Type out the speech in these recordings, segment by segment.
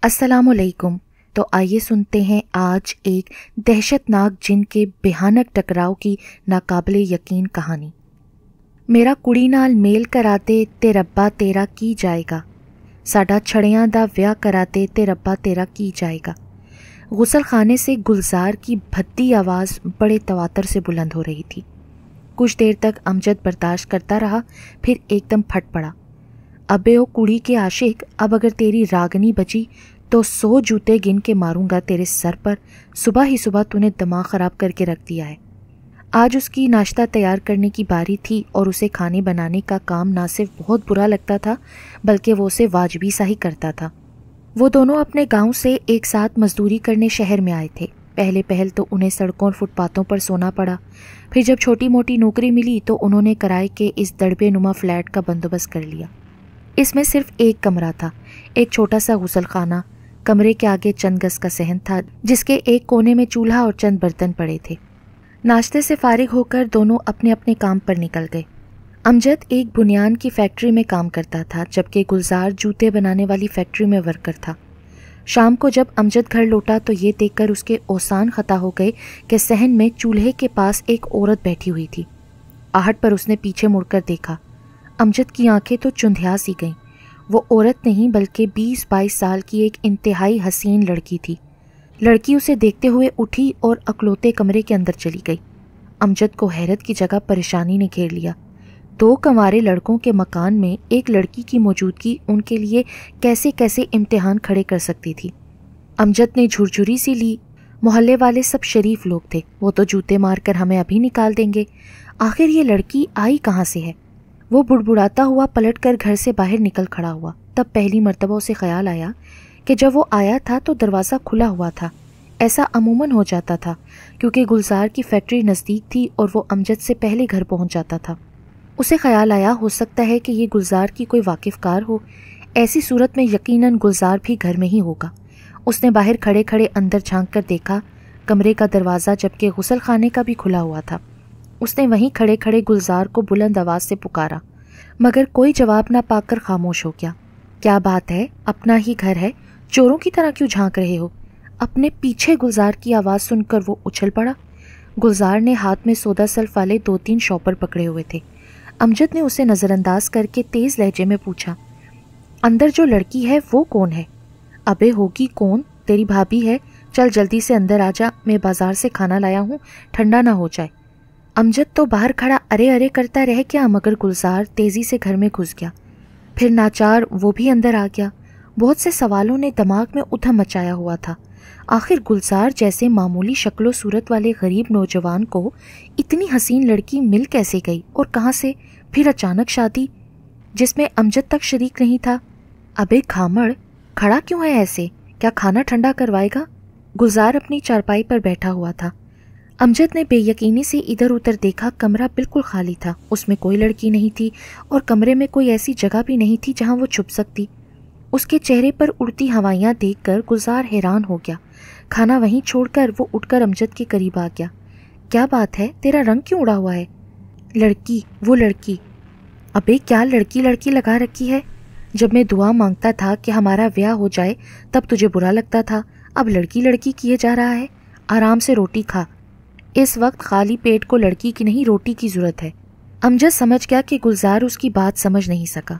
السلام علیکم۔ تو آئیے سنتے ہیں آج ایک دہشتناک جن کے بھیانک ٹکراؤ کی ناقابل یقین کہانی۔ میرا کڑی نال میل کراتے تے ربا تیرا کی جائے گا، ساڈا چھڑیاں دا ویاہ کراتے تے ربا تیرا کی جائے گا۔ غسل خانے سے گلزار کی بھدی آواز بڑے تواتر سے بلند ہو رہی تھی۔ کچھ دیر تک امجد برداشت کرتا رہا، پھر ایک دم پھٹ پڑا۔ ابے او کڑی کے عاشق، اب اگر تیری راگنی بچی تو 100 جوتے گن کے ماروں گا تیرے سر پر۔ صبح ہی صبح تو نے دماغ خراب کر کے رکھ دیا ہے۔ آج اس کی ناشتہ تیار کرنے کی باری تھی اور اسے کھانے بنانے کا کام نہ صرف بہت برا لگتا تھا بلکہ وہ اسے واجبی سا ہی کرتا تھا۔ وہ دونوں اپنے گاؤں سے ایک ساتھ مزدوری کرنے شہر میں آئے تھے۔ پہل تو انہیں سڑکوں اور فٹ پاتھوں پر سونا پڑا، پھر جب چھوٹی موٹی نوکری ملی تو انہوں نے کرائے کے اس دڑبے نما فلیٹ کا بندوبست کر لیا۔ اس میں صرف ایک کمرہ تھا، ایک چھوٹا سا غسل خانہ۔ کمرے کے آگے چند گز کا صحن تھا جس کے ایک کونے میں چولہا اور چند برتن پڑے تھے۔ ناشتے سے فارغ ہو کر دونوں اپنے اپنے کام پر نکل گئے۔ امجد ایک بنیان کی فیکٹری میں کام کرتا تھا جبکہ گلزار جوتے بنانے والی فیکٹری میں ورکر تھا۔ شام کو جب امجد گھر لوٹا تو یہ دیکھ کر اس کے اوسان خطا ہو گئے کہ صحن میں چولہے کے پاس ایک عورت بیٹھی ہوئی تھی۔ آہٹ پر اس نے پیچھے مڑ کر دیکھا۔ امجد کی آنکھیں تو چندھیا سی گئیں۔ وہ عورت نہیں بلکہ 20-22 سال کی ایک انتہائی حسین لڑکی تھی۔ لڑکی اسے دیکھتے ہوئے اٹھی اور اکلوتے کمرے کے اندر چلی گئی۔ امجد کو حیرت کی جگہ پریشانی نے گھیر لیا۔ 2 کنوارے لڑکوں کے مکان میں ایک لڑکی کی موجودگی ان کے لیے کیسے کیسے امتحان کھڑے کر سکتی تھی۔ امجد نے جھرجھری سی لی۔ محلے والے سب شریف لوگ تھے، وہ تو جوتے مار کر ہمیں ابھی نکال دیں گے۔ آخر یہ لڑکی آئی کہاں سے ہے؟ وہ بڑبڑاتا ہوا پلٹ کر گھر سے باہر نکل کھڑا ہوا۔ تب پہلی مرتبہ اسے خیال آیا کہ جب وہ آیا تھا تو دروازہ کھلا ہوا تھا۔ ایسا عموماً ہو جاتا تھا کیونکہ گلزار کی فیکٹری نزدیک تھی اور وہ امجد سے پہلے گھر پہنچ جاتا تھا۔ اسے خیال آیا ہو سکتا ہے کہ یہ گلزار کی کوئی واقف کار ہو، ایسی صورت میں یقیناً گلزار بھی گھر میں ہی ہوگا۔ اس نے باہر کھڑے کھڑے اندر جھانک کر دیکھا، کمرے کا دروازہ جبکہ غسل خانے کا بھی کھلا ہوا تھا۔ اس نے وہیں کھڑے کھڑے گلزار کو بلند آواز سے پکارا مگر کوئی جواب نہ پا کر خاموش ہو گیا۔ کیا بات ہے، اپنا ہی گھر ہے، چوروں کی طرح کیوں جھانک رہے ہو؟ اپنے پیچھے گلزار کی آواز سن کر وہ اچھل پڑا۔ گلزار نے ہاتھ میں سودا سلف والے 2-3 شاپر پکڑے ہوئے تھے۔ امجد نے اسے نظر انداز کر کے تیز لہجے میں پوچھا، اندر جو لڑکی ہے وہ کون ہے؟ ابے ہوگی کون، تیری بھابھی ہے، چل جلدی سے اندر آ جا، میں بازار سے کھانا لایا ہوں، ٹھنڈا نہ ہو جائے۔ امجد تو باہر کھڑا ارے ارے کرتا رہ گیا مگر گلزار تیزی سے گھر میں گھس گیا۔ پھر ناچار وہ بھی اندر آ گیا۔ بہت سے سوالوں نے دماغ میں ادھم مچایا ہوا تھا۔ آخر گلزار جیسے معمولی شکل و صورت والے غریب نوجوان کو اتنی حسین لڑکی مل کیسے گئی اور کہاں سے؟ پھر اچانک شادی جس میں امجد تک شریک نہیں تھا۔ ابے کھامڑ، کھڑا کیوں ہے ایسے؟ کیا کھانا ٹھنڈا کروائے گا؟ گلزار اپنی چارپائی پر بیٹھا ہوا تھا۔ امجد نے بے یقینی سے ادھر ادھر دیکھا، کمرہ بالکل خالی تھا، اس میں کوئی لڑکی نہیں تھی اور کمرے میں کوئی ایسی جگہ بھی نہیں تھی جہاں وہ چھپ سکتی۔ اس کے چہرے پر اڑتی ہوائیاں دیکھ کر گلزار حیران ہو گیا۔ کھانا وہیں چھوڑ کر وہ اٹھ کر امجد کے قریب آ گیا۔ کیا بات ہے، تیرا رنگ کیوں اڑا ہوا ہے؟ لڑکی، وہ لڑکی۔ ابے کیا لڑکی لڑکی لگا رکھی ہے؟ جب میں دعا مانگتا تھا کہ ہمارا بیاہ ہو جائے تب تجھے برا لگتا تھا، اب لڑکی لڑکی کیے جا رہا ہے۔ آرام سے روٹی کھا، اس وقت خالی پیٹ کو لڑکی کی نہیں روٹی کی ضرورت ہے۔ امجد سمجھ گیا کہ گلزار اس کی بات سمجھ نہیں سکا۔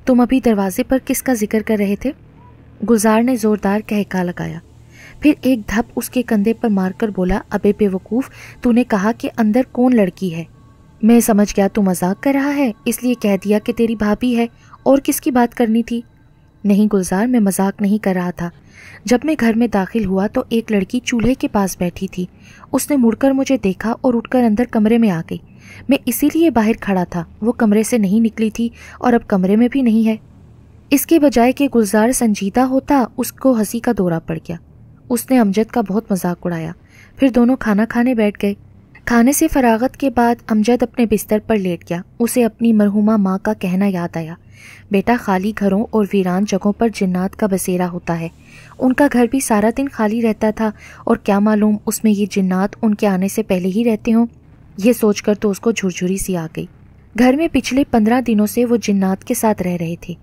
تم ابھی دروازے پر کس کا ذکر کر رہے تھے؟ گلزار نے زوردار کہکا لگایا، پھر ایک دھپ اس کے کندھے پر مار کر بولا، ابے بے وقوف، تو نے کہا کہ اندر کون لڑکی ہے؟ میں سمجھ گیا تو مذاق کر رہا ہے، اس لیے کہہ دیا کہ تیری بھابھی ہے، اور کس کی بات کرنی تھی؟ نہیں گلزار، میں مذاق نہیں کر رہا تھا۔ جب میں گھر میں داخل ہوا تو ایک لڑکی چولہے کے پاس بیٹھی تھی۔ اس نے مڑ کر مجھے دیکھا اور اٹھ کر اندر کمرے میں آ گئی۔ میں اسی لیے باہر کھڑا تھا، وہ کمرے سے نہیں نکلی تھی اور اب کمرے میں بھی نہیں ہے۔ اس کے بجائے کہ گلزار سنجیدہ ہوتا، اس کو ہنسی کا دورہ پڑ گیا۔ اس نے امجد کا بہت مذاق اڑایا۔ پھر دونوں کھانا کھانے بیٹھ گئے۔ کھانے سے فراغت کے بعد امجد اپنے بستر پر لیٹ گیا۔ اسے اپنی مرحومہ ماں کا کہنا یاد آیا، بیٹا خالی گھروں اور ویران جگہوں پر جنات کا بسیرا ہوتا ہے۔ ان کا گھر بھی سارا دن خالی رہتا تھا اور کیا معلوم اس میں یہ جنات ان کے آنے سے پہلے ہی رہتے ہوں۔ یہ سوچ کر تو اس کو جھرجھری سی آ گئی۔ گھر میں پچھلے 15 دنوں سے وہ جنات کے ساتھ رہ رہے تھے۔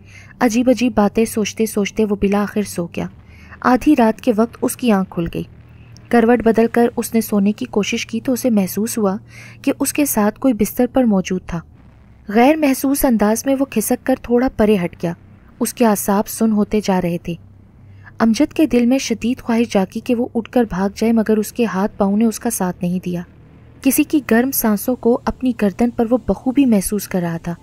عجیب عجیب باتیں سوچتے سوچتے وہ بالآخر سو گیا۔ آدھی رات کے وقت اس کی آنکھ کھل گئی۔ کروٹ بدل کر اس نے سونے کی کوشش کی تو اسے محسوس ہوا کہ اس کے ساتھ کوئی بستر پر موجود تھا۔ غیر محسوس انداز میں وہ کھسک کر تھوڑا پرے ہٹ گیا۔ اس کے اعصاب سن ہوتے جا رہے تھے۔ امجد کے دل میں شدید خواہش جاگی کہ وہ اٹھ کر بھاگ جائے، مگر اس کے ہاتھ پاؤں نے اس کا ساتھ نہیں دیا۔ کسی کی گرم سانسوں کو اپنی گردن پر وہ بخوبی محسوس کر رہا تھا۔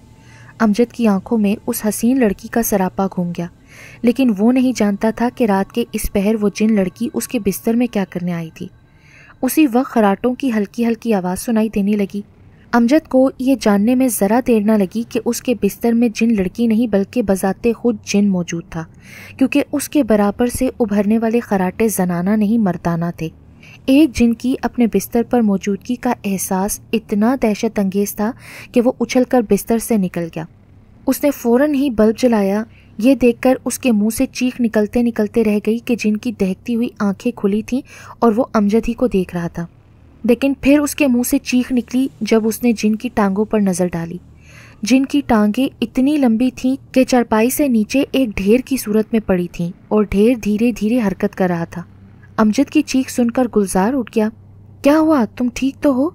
امجد کی آنکھوں میں اس حسین لڑکی کا سراپا گھوم گیا، لیکن وہ نہیں جانتا تھا کہ رات کے اس پہر وہ جن لڑکی اس کے بستر میں کیا کرنے آئی تھی۔ اسی وقت خراٹوں کی ہلکی ہلکی آواز سنائی دینے لگی۔ امجد کو یہ جاننے میں ذرا دیر نہ لگی کہ اس کے بستر میں جن لڑکی نہیں بلکہ بذات خود جن موجود تھا، کیونکہ اس کے برابر سے ابھرنے والے خراٹے زنانہ نہیں مردانہ تھے۔ ایک جن کی اپنے بستر پر موجودگی کا احساس اتنا دہشت انگیز تھا کہ وہ اچھل کر بستر سے نکل گیا۔ اس نے فوراً ہی بلب جلایا۔ یہ دیکھ کر اس کے منہ سے چیخ نکلتے نکلتے رہ گئی کہ جن کی دہکتی ہوئی آنکھیں کھلی تھیں اور وہ امجد ہی کو دیکھ رہا تھا۔ لیکن پھر اس کے منہ سے چیخ نکلی جب اس نے جن کی ٹانگوں پر نظر ڈالی۔ جن کی ٹانگیں اتنی لمبی تھیں کہ چارپائی سے نیچے ایک ڈھیر کی صورت میں پڑی تھیں اور ڈھیر دھیرے دھیرے حرکت کر رہا تھا۔ امجد کی چیخ سن کر گلزار اٹھ گیا۔ کیا ہوا؟ تم ٹھیک تو ہو؟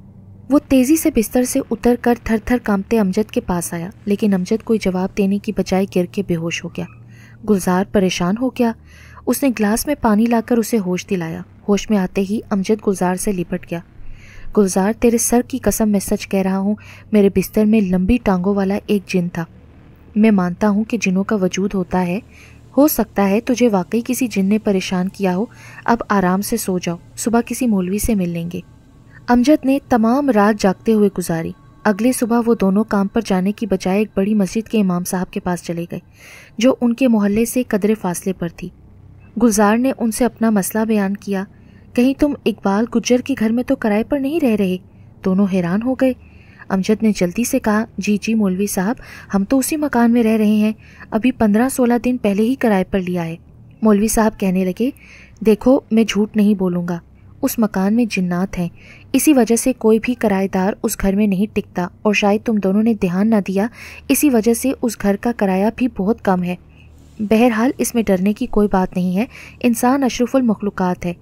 وہ تیزی سے بستر سے اتر کر تھر تھر کانپتے امجد کے پاس آیا، لیکن امجد کوئی جواب دینے کی بجائے گر کے بے ہوش ہو گیا۔ گلزار پریشان ہو گیا۔ اس نے گلاس میں پانی لا کر اسے ہوش دلایا۔ ہوش میں آتے ہی امجد گلزار سے لپٹ گیا۔ گلزار، تیرے سر کی قسم میں سچ کہہ رہا ہوں، میرے بستر میں لمبی ٹانگوں والا ایک جن تھا۔ میں مانتا ہوں کہ جنوں کا وجود ہوتا ہے، ہو سکتا ہے تجھے واقعی کسی جن نے پریشان کیا ہو۔ اب آرام سے سو جاؤ، صبح کسی مولوی سے مل لیں گے۔ امجد نے تمام رات جاگتے ہوئے گزاری۔ اگلے صبح وہ دونوں کام پر جانے کی بجائے ایک بڑی مسجد کے امام صاحب کے پاس چلے گئے، جو ان کے محلے سے قدرے فاصلے پر تھی۔ گلزار نے ان سے اپنا مسئلہ بیان کیا۔ کہیں تم اقبال گجر کے گھر میں تو کرائے پر نہیں رہ رہے؟ دونوں حیران ہو گئے۔ امجد نے جلدی سے کہا، جی مولوی صاحب، ہم تو اسی مکان میں رہ رہے ہیں، ابھی 15-16 دن پہلے ہی کرائے پر لیا ہے۔ مولوی صاحب کہنے لگے، دیکھو میں جھوٹ نہیں بولوں گا، اس مکان میں جنات ہیں، اسی وجہ سے کوئی بھی کرایہ دار اس گھر میں نہیں ٹکتا، اور شاید تم دونوں نے دھیان نہ دیا، اسی وجہ سے اس گھر کا کرایہ بھی بہت کم ہے۔ بہرحال اس میں ڈرنے کی کوئی بات نہیں ہے، انسان اشرف المخلوقات ہے،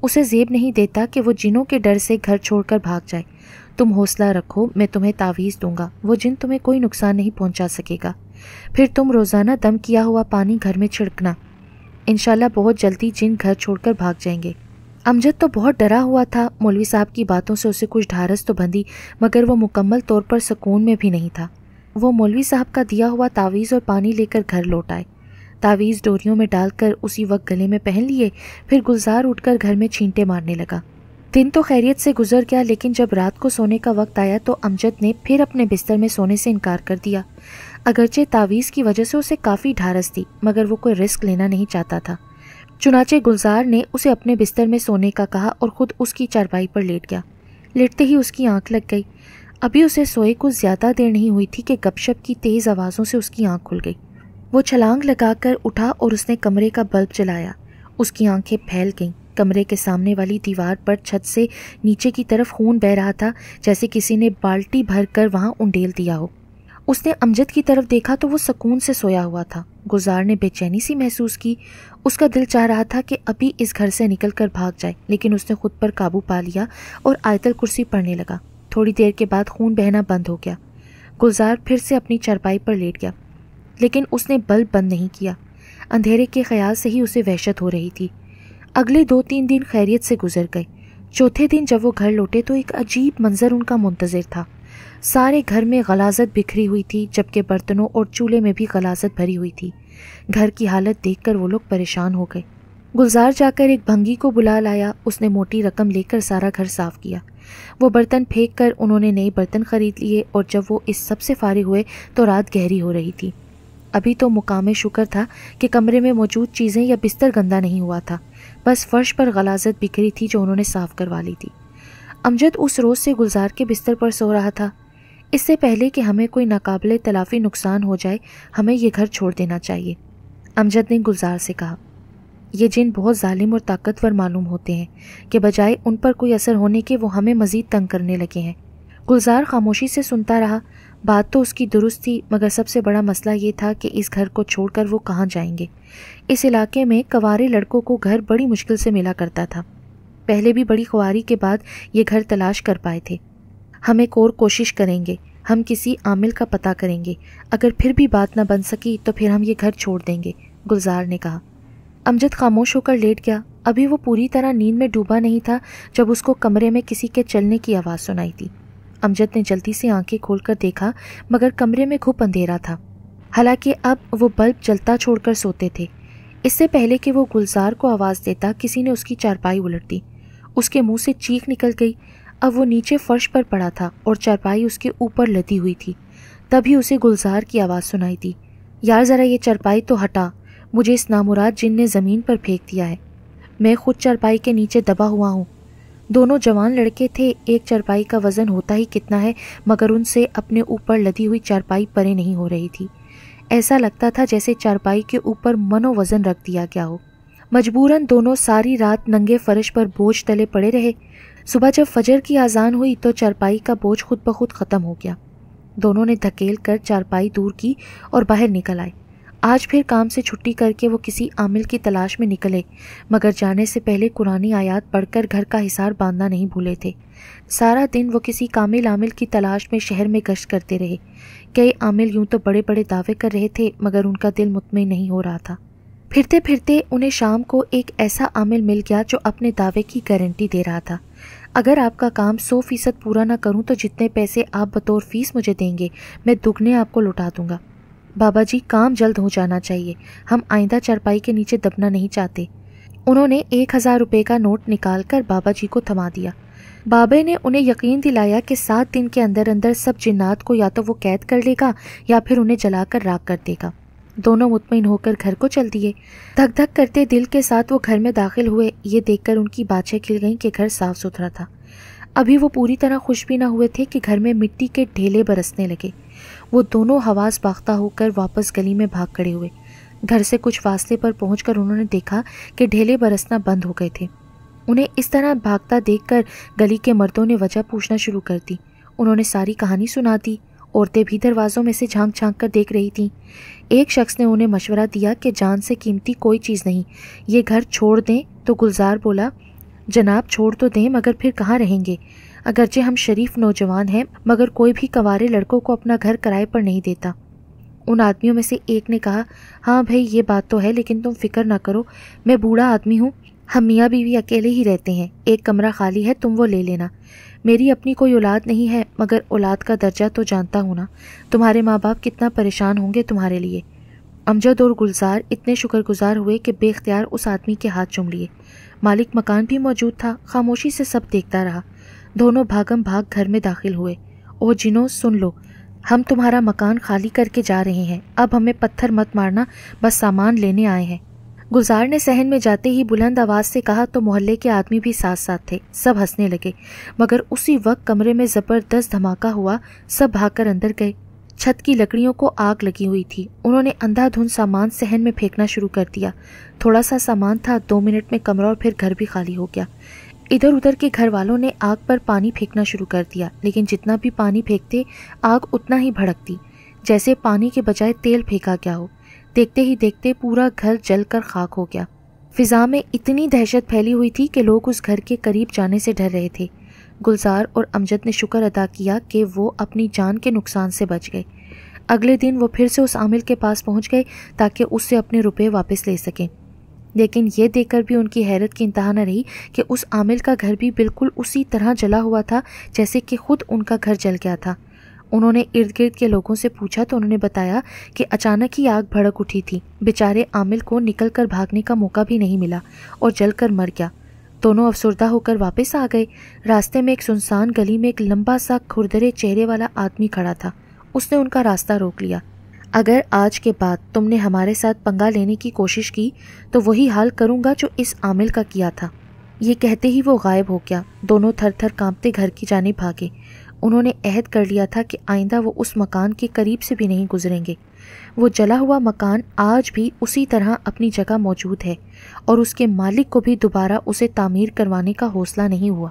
اسے زیب نہیں دیتا کہ وہ جنوں کے ڈر سے گھر چھوڑ کر بھاگ جائے۔ تم حوصلہ رکھو، میں تمہیں تعویذ دوں گا، وہ جن تمہیں کوئی نقصان نہیں پہنچا سکے گا۔ پھر تم روزانہ دم کیا ہوا پانی گھر میں چھڑکنا، انشاءاللہ بہت جلدی جن گھر چھوڑ کر بھاگ جائیں گے۔ امجد تو بہت ڈرا ہوا تھا۔ مولوی صاحب کی باتوں سے اسے کچھ ڈھارس تو بندھی، مگر وہ مکمل طور پر سکون میں بھی نہیں تھا۔ وہ مولوی صاحب کا دیا ہوا تعویذ اور پانی لے کر گھر لوٹ آئے۔ تعویذ ڈوریوں میں ڈال کر اسی وقت گلے میں پہن لیے، پھر گلزار اٹھ کر گھر میں چھینٹے مارنے لگا۔ دن تو خیریت سے گزر گیا، لیکن جب رات کو سونے کا وقت آیا تو امجد نے پھر اپنے بستر میں سونے سے انکار کر دیا۔ اگرچہ تعویذ کی وجہ سے اسے کافی ڈھارس تھی، مگر وہ کوئی رسک لینا نہیں چاہتا تھا۔ چنانچہ گلزار نے اسے اپنے بستر میں سونے کا کہا اور خود اس کی چارپائی پر لیٹ گیا۔ لیٹتے ہی اس کی آنکھ لگ گئی۔ ابھی اسے سوئے کو زیادہ دیر نہیں ہوئی تھی کہ گپ شپ کی تیز آوازوں سے اس کی آنکھ کھل گئی۔ وہ چھلانگ لگا کر اٹھا اور اس نے کمرے کا بلب جلایا۔ اس کی آنکھیں پھیل گئیں۔ کمرے کے سامنے والی دیوار پر چھت سے نیچے کی طرف خون بہہ رہا تھا، جیسے کسی نے بالٹی بھر کر وہاں انڈیل دیا ہو۔ اس نے امجد کی طرف دیکھا تو وہ سکون سے سویا ہوا تھا۔ گلزار نے بے چینی سی محسوس کی۔ اس کا دل چاہ رہا تھا کہ ابھی اس گھر سے نکل کر بھاگ جائے، لیکن اس نے خود پر قابو پا لیا اور آیت الکرسی پڑھنے لگا۔ تھوڑی دیر کے بعد خون بہنا بند ہو گیا۔ گلزار پھر سے اپنی چارپائی پر لیٹ گیا، لیکن اس نے بلب بند نہیں کیا۔ اندھیرے کے خیال سے ہی اسے وحشت ہو رہی تھی۔ اگلے 2-3 دن خیریت سے گزر گئے۔ چوتھے دن جب وہ گھر لوٹے تو ایک عجیب منظر ان کا منتظر تھا۔ سارے گھر میں غلاظت بکھری ہوئی تھی، جبکہ برتنوں اور چولہے میں بھی غلاظت بھری ہوئی تھی۔ گھر کی حالت دیکھ کر وہ لوگ پریشان ہو گئے۔ گلزار جا کر ایک بھنگی کو بلا لایا۔ اس نے موٹی رقم لے کر سارا گھر صاف کیا۔ وہ برتن پھینک کر انہوں نے نئے برتن خرید لیے، اور جب وہ اس سب سے فارغ ہوئے تو رات گہری ہو رہی تھی۔ ابھی تو مقام شکر تھا کہ کمرے میں موجود چیزیں یا بستر گندا نہیں ہوا تھا، بس فرش پر غلاظت بکھری تھی جو انہوں نے صاف کروا لی تھی۔ امجد اس روز سے گلزار کے بستر پر سو رہا تھا۔ اس سے پہلے کہ ہمیں کوئی ناقابل تلافی نقصان ہو جائے، ہمیں یہ گھر چھوڑ دینا چاہیے، امجد نے گلزار سے کہا۔ یہ جن بہت ظالم اور طاقتور معلوم ہوتے ہیں کہ بجائے ان پر کوئی اثر ہونے کے وہ ہمیں مزید تنگ کرنے لگے ہیں۔ گلزار خاموشی سے سنتا رہا۔ بات تو اس کی درست تھی، مگر سب سے بڑا مسئلہ یہ تھا کہ اس گھر کو چھوڑ کر وہ کہاں جائیں گے۔ اس علاقے میں کنوارے لڑکوں کو گھر بڑی مشکل سے ملا کرتا تھا۔ پہلے بھی بڑی خواری کے بعد یہ گھر تلاش کر پائے تھے۔ ہم ایک اور کوشش کریں گے، ہم کسی عامل کا پتہ کریں گے، اگر پھر بھی بات نہ بن سکی تو پھر ہم یہ گھر چھوڑ دیں گے، گلزار نے کہا۔ امجد خاموش ہو کر لیٹ گیا۔ ابھی وہ پوری طرح نیند میں ڈوبا نہیں تھا جب اس کو کمرے میں کسی کے چلنے کی آواز سنائی تھی۔ امجد نے جلدی سے آنکھیں کھول کر دیکھا، مگر کمرے میں گھپ اندھیرا تھا، حالانکہ اب وہ بلب جلتا چھوڑ کر سوتے تھے۔ اس سے پہلے کہ وہ گلزار کو آواز دیتا، کسی نے اس کی چارپائی الٹ دی۔ اس کے منہ سے چیخ نکل گئی۔ اب وہ نیچے فرش پر پڑا تھا اور چارپائی اس کے اوپر لدی ہوئی تھی۔ تبھی اسے گلزار کی آواز سنائی دی، یار ذرا یہ چارپائی تو ہٹا، مجھے اس نامراد جن نے زمین پر پھینک دیا ہے، میں خود چارپائی کے نیچے دبا ہوا ہوں۔ دونوں جوان لڑکے تھے، ایک چارپائی کا وزن ہوتا ہی کتنا ہے، مگر ان سے اپنے اوپر لدی ہوئی چارپائی پرے نہیں ہو رہی تھی۔ ایسا لگتا تھا جیسے چارپائی کے اوپر منو وزن رکھ دیا گیا ہو۔ مجبوراً دونوں ساری رات ننگے فرش پر بوجھ تلے پڑے رہے۔ صبح جب فجر کی اذان ہوئی تو چارپائی کا بوجھ خود بخود ختم ہو گیا۔ دونوں نے دھکیل کر چارپائی دور کی اور باہر نکل آئے۔ آج پھر کام سے چھٹی کر کے وہ کسی عامل کی تلاش میں نکلے، مگر جانے سے پہلے قرآنی آیات پڑھ کر گھر کا حصار باندھنا نہیں بھولے تھے۔ سارا دن وہ کسی کامل عامل کی تلاش میں شہر میں گشت کرتے رہے۔ کئی عامل یوں تو بڑے بڑے دعوے کر رہے تھے، مگر ان کا دل مطمئن نہیں ہو رہا تھا۔ پھرتے پھرتے انہیں شام کو ایک ایسا عامل مل گیا جو اپنے دعوے کی گارنٹی دے رہا تھا۔ اگر آپ کا کام 100% پورا نہ کروں تو جتنے پیسے آپ بطور فیس مجھے دیں گے میں دگنے آپ کو لوٹا دوں گا۔ بابا جی کام جلد ہو جانا چاہیے، ہم آئندہ چارپائی کے نیچے دبنا نہیں چاہتے۔ انہوں نے 1000 روپے کا نوٹ نکال کر بابا جی کو تھما دیا۔ بابا نے انہیں یقین دلایا کہ 7 دن کے اندر اندر سب جنات کو یا تو وہ قید کر لے گا یا پھر انہیں جلا کر راکھ کر دے گا۔ دونوں مطمئن ہو کر گھر کو چل دیے۔ دھک دھک کرتے دل کے ساتھ وہ گھر میں داخل ہوئے۔ یہ دیکھ کر ان کی باتیں کھل گئیں کہ گھر صاف ستھرا تھا۔ ابھی وہ پوری طرح خوش بھی نہ ہوئے تھے کہ گھر میں مٹی کے ڈھیلے برسنے لگے۔ وہ دونوں حواس باختہ ہو کر واپس گلی میں بھاگ کھڑے ہوئے۔ گھر سے کچھ فاصلے پر پہنچ کر انہوں نے دیکھا کہ ڈھیلے برسنا بند ہو گئے تھے۔ انہیں اس طرح بھاگتا دیکھ کر گلی کے مردوں نے وجہ پوچھنا شروع کر دی۔ انہوں نے ساری کہانی سنا دی۔ عورتیں بھی دروازوں میں سے جھانک جھانک کر دیکھ رہی تھیں۔ ایک شخص نے انہیں مشورہ دیا کہ جان سے قیمتی کوئی چیز نہیں، یہ گھر چھوڑ دیں۔ تو گلزار بولا، جناب چھوڑ تو دیں مگر پھر کہاں رہیں گے؟ اگرچہ ہم شریف نوجوان ہیں مگر کوئی بھی کنوارے لڑکوں کو اپنا گھر کرائے پر نہیں دیتا۔ ان آدمیوں میں سے ایک نے کہا، ہاں بھائی یہ بات تو ہے، لیکن تم فکر نہ کرو، میں بوڑھا آدمی ہوں، ہم میاں بیوی اکیلے ہی رہتے ہیں، ایک کمرہ خالی ہے، تم وہ لے لینا۔ میری اپنی کوئی اولاد نہیں ہے، مگر اولاد کا درجہ تو جانتا ہوں نا، تمہارے ماں باپ کتنا پریشان ہوں گے تمہارے لیے۔ امجد اور گلزار اتنے شکر گزار ہوئے کہ بے اختیار اس آدمی کے ہاتھ چوم لیے۔ مالک مکان بھی موجود تھا، خاموشی سے سب دیکھتا رہا۔ دونوں بھاگم بھاگ گھر میں داخل ہوئے۔ او جنوں سن لو، ہم تمہارا مکان خالی کر کے جا رہے ہیں، اب ہمیں پتھر مت مارنا، بس سامان لینے آئے ہیں۔ گلزار نے صحن میں جاتے ہی بلند آواز سے کہا تو محلے کے آدمی بھی ساتھ ساتھ تھے، سب ہنسنے لگے۔ مگر اسی وقت کمرے میں زبردست دھماکہ ہوا، سب بھاگ کر اندر گئے۔ چھت کی لکڑیوں کو آگ لگی ہوئی تھی۔ انہوں نے اندھا دھند سامان صحن میں پھینکنا شروع کر دیا۔ تھوڑا سا سامان تھا، 2 منٹ میں کمرہ اور پھر گھر بھی خالی ہو گیا۔ ادھر ادھر کے گھر والوں نے آگ پر پانی پھینکنا شروع کر دیا، لیکن جتنا بھی پانی پھینکتے آگ اتنا ہی بھڑکتی، جیسے پانی کے بجائے تیل پھینکا گیا ہو۔ دیکھتے ہی دیکھتے پورا گھر جل کر خاک ہو گیا۔ فضا میں اتنی دہشت پھیلی ہوئی تھی کہ لوگ اس گھر کے قریب جانے سے ڈر رہے تھے۔ گلزار اور امجد نے شکر ادا کیا کہ وہ اپنی جان کے نقصان سے بچ گئے۔ اگلے دن وہ پھر سے اس عامل کے پاس پہنچ گئے تاکہ اس سے اپنے روپے واپس لے سکیں، لیکن یہ دیکھ کر بھی ان کی حیرت کی انتہا نہ رہی کہ اس عامل کا گھر بھی بالکل اسی طرح جلا ہوا تھا جیسے کہ خود ان کا گھر جل گیا تھا۔ انہوں نے ارد گرد کے لوگوں سے پوچھا تو انہوں نے بتایا کہ اچانک ہی آگ بھڑک اٹھی تھی، بیچارے عامل کو نکل کر بھاگنے کا موقع بھی نہیں ملا اور جل کر مر گیا۔ دونوں افسردہ ہو کر واپس آ گئے۔ راستے میں ایک سنسان گلی میں ایک لمبا سا کھردرے چہرے والا آدمی کھڑا تھا۔ اس نے ان کا راستہ روک لیا۔ اگر آج کے بعد تم نے ہمارے ساتھ پنگا لینے کی کوشش کی تو وہی حال کروں گا جو اس عامل کا کیا تھا۔ یہ کہتے ہی وہ غائب ہو گیا۔ دونوں تھر تھر کانپتے گھر کی جانب بھاگے۔ انہوں نے عہد کر لیا تھا کہ آئندہ وہ اس مکان کے قریب سے بھی نہیں گزریں گے۔ وہ جلا ہوا مکان آج بھی اسی طرح اپنی جگہ موجود ہے اور اس کے مالک کو بھی دوبارہ اسے تعمیر کروانے کا حوصلہ نہیں ہوا۔